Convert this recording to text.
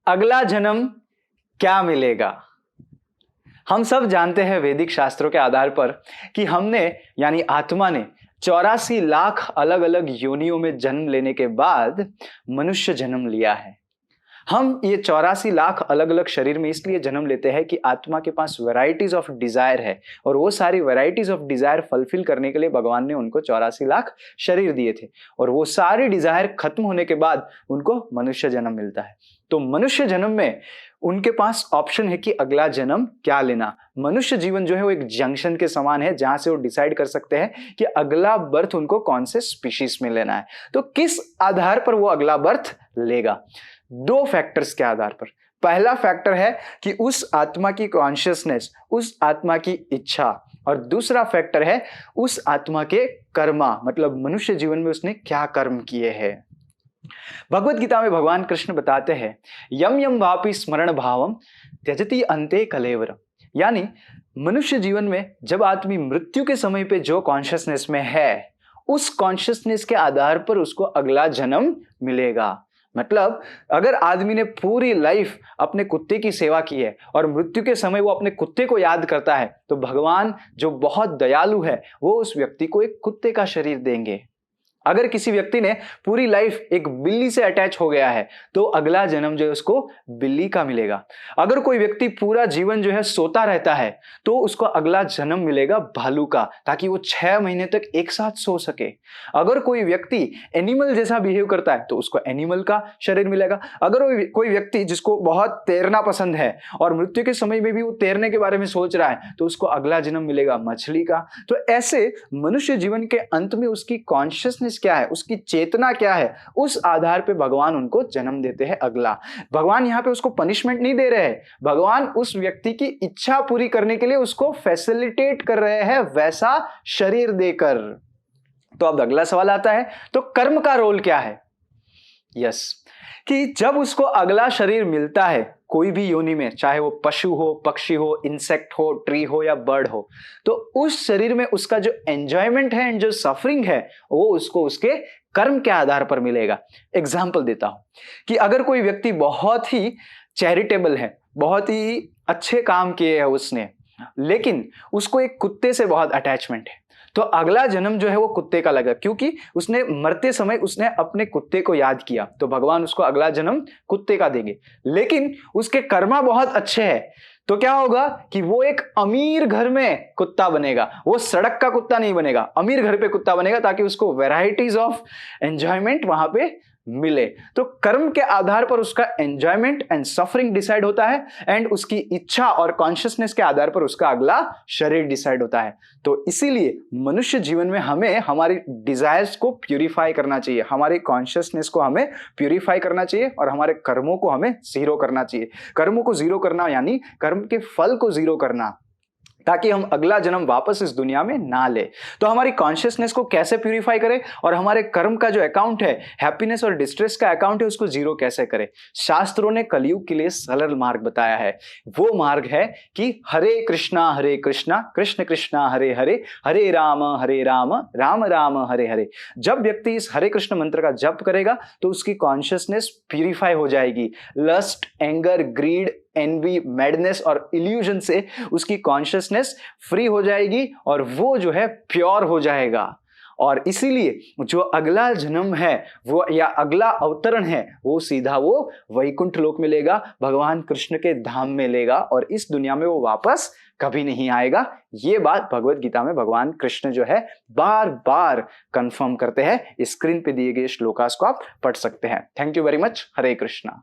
अगला जन्म क्या मिलेगा? हम सब जानते हैं वैदिक शास्त्रों के आधार पर कि हमने यानी आत्मा ने 84 लाख अलग अलग योनियों में जन्म लेने के बाद मनुष्य जन्म लिया है। हम ये 84 लाख अलग अलग शरीर में इसलिए जन्म लेते हैं कि आत्मा के पास वैरायटीज ऑफ डिजायर है, और वो सारी वैरायटीज ऑफ डिजायर फुलफिल करने के लिए भगवान ने उनको 84 लाख शरीर दिए थे, और वो सारी डिजायर खत्म होने के बाद उनको मनुष्य जन्म मिलता है। तो मनुष्य जन्म में उनके पास ऑप्शन है कि अगला जन्म क्या लेना। मनुष्य जीवन जो है वो एक जंक्शन के समान है, जहां से वो डिसाइड कर सकते हैं कि अगला बर्थ उनको कौन से स्पीशीज में लेना है। तो किस आधार पर वो अगला बर्थ लेगा? दो फैक्टर्स के आधार पर। पहला फैक्टर है कि उस आत्मा की कॉन्शियसनेस, उस आत्मा की इच्छा, और दूसरा फैक्टर है उस आत्मा के कर्मा, मतलब मनुष्य जीवन में उसने क्या कर्म किए हैं। भगवत गीता में भगवान कृष्ण बताते हैं, यम यम वापि स्मरण भावम त्यजति अंते कलेवरम, यानी मनुष्य जीवन में जब आदमी मृत्यु के समय पे जो कॉन्शियसनेस में है, उस कॉन्शियसनेस के आधार पर उसको अगला जन्म मिलेगा। मतलब अगर आदमी ने पूरी लाइफ अपने कुत्ते की सेवा की है और मृत्यु के समय वो अपने कुत्ते को याद करता है, तो भगवान जो बहुत दयालु है वो उस व्यक्ति को एक कुत्ते का शरीर देंगे। अगर किसी व्यक्ति ने पूरी लाइफ एक बिल्ली से अटैच हो गया है, तो अगला जन्म जो है उसको बिल्ली का मिलेगा। अगर कोई व्यक्ति पूरा जीवन जो है सोता रहता है, तो उसको अगला जन्म मिलेगा भालू का, ताकि वो 6 महीने तक एक साथ सो सके। अगर कोई व्यक्ति एनिमल जैसा बिहेव करता है, तो उसको एनिमल का शरीर मिलेगा। अगर कोई व्यक्ति जिसको बहुत तैरना पसंद है और मृत्यु के समय में भी वो तैरने के बारे में सोच रहा है, तो उसको अगला जन्म मिलेगा मछली का। तो ऐसे मनुष्य जीवन के अंत में उसकी कॉन्शियसनेस क्या है, उसकी चेतना क्या है, उस आधार पे भगवान उनको जन्म देते हैं अगला। भगवान यहाँ पे उसको पनिशमेंट नहीं दे रहे हैं, भगवान उस व्यक्ति की इच्छा पूरी करने के लिए उसको फैसिलिटेट कर रहे हैं वैसा शरीर देकर। तो अब अगला सवाल आता है, तो कर्म का रोल क्या है? कि जब उसको अगला शरीर मिलता है कोई भी योनि में, चाहे वो पशु हो, पक्षी हो, इंसेक्ट हो, ट्री हो या बर्ड हो, तो उस शरीर में उसका जो एंजॉयमेंट है एंड जो सफरिंग है वो उसको उसके कर्म के आधार पर मिलेगा। एग्जाम्पल देता हूं कि अगर कोई व्यक्ति बहुत ही चैरिटेबल है, बहुत ही अच्छे काम किए हैं उसने, लेकिन उसको एक कुत्ते से बहुत अटैचमेंट है, तो अगला जन्म जो है वो कुत्ते का लगा, क्योंकि उसने मरते समय उसने अपने कुत्ते को याद किया, तो भगवान उसको अगला जन्म कुत्ते का देंगे। लेकिन उसके कर्मा बहुत अच्छे हैं, तो क्या होगा कि वो एक अमीर घर में कुत्ता बनेगा, वो सड़क का कुत्ता नहीं बनेगा, अमीर घर पे कुत्ता बनेगा, ताकि उसको वैरायटीज ऑफ एंजॉयमेंट वहां पे मिले। तो कर्म के आधार पर उसका एंजॉयमेंट एंड सफरिंग डिसाइड होता है, एंड उसकी इच्छा और कॉन्शियसनेस के आधार पर उसका अगला शरीर डिसाइड होता है। तो इसीलिए मनुष्य जीवन में हमें हमारी डिजायर्स को प्यूरिफाई करना चाहिए, हमारी कॉन्शियसनेस को हमें प्यूरिफाई करना चाहिए, और हमारे कर्मों को हमें जीरो करना चाहिए। कर्मों को जीरो करना यानी कर्म के फल को जीरो करना, ताकि हम अगला जन्म वापस इस दुनिया में ना ले। तो हमारी कॉन्शियसनेस को कैसे प्यूरिफाई करें, और हमारे कर्म का जो अकाउंट है, हैप्पीनेस और डिस्ट्रेस का अकाउंट है, उसको जीरो कैसे करें? शास्त्रों ने कलयुग के लिए सरल मार्ग बताया है। वो मार्ग है कि हरे कृष्णा कृष्ण कृष्णा हरे हरे, हरे राम राम राम हरे हरे। जब व्यक्ति इस हरे कृष्ण मंत्र का जप करेगा, तो उसकी कॉन्शियसनेस प्यूरिफाई हो जाएगी। Lust, anger, greed, envy, madness और इल्यूजन से उसकी कॉन्शियसनेस फ्री हो जाएगी, और वो जो है प्योर हो जाएगा। और इसीलिए जो अगला जन्म है वो, या अगला अवतरण है, वो सीधा वो वैकुंठ लोक में लेगा, भगवान कृष्ण के धाम में लेगा, और इस दुनिया में वो वापस कभी नहीं आएगा। ये बात भगवत गीता में भगवान कृष्ण जो है बार बार कंफर्म करते हैं। स्क्रीन पे दिए गए श्लोकास को आप पढ़ सकते हैं। Thank you very much. Hare Krishna.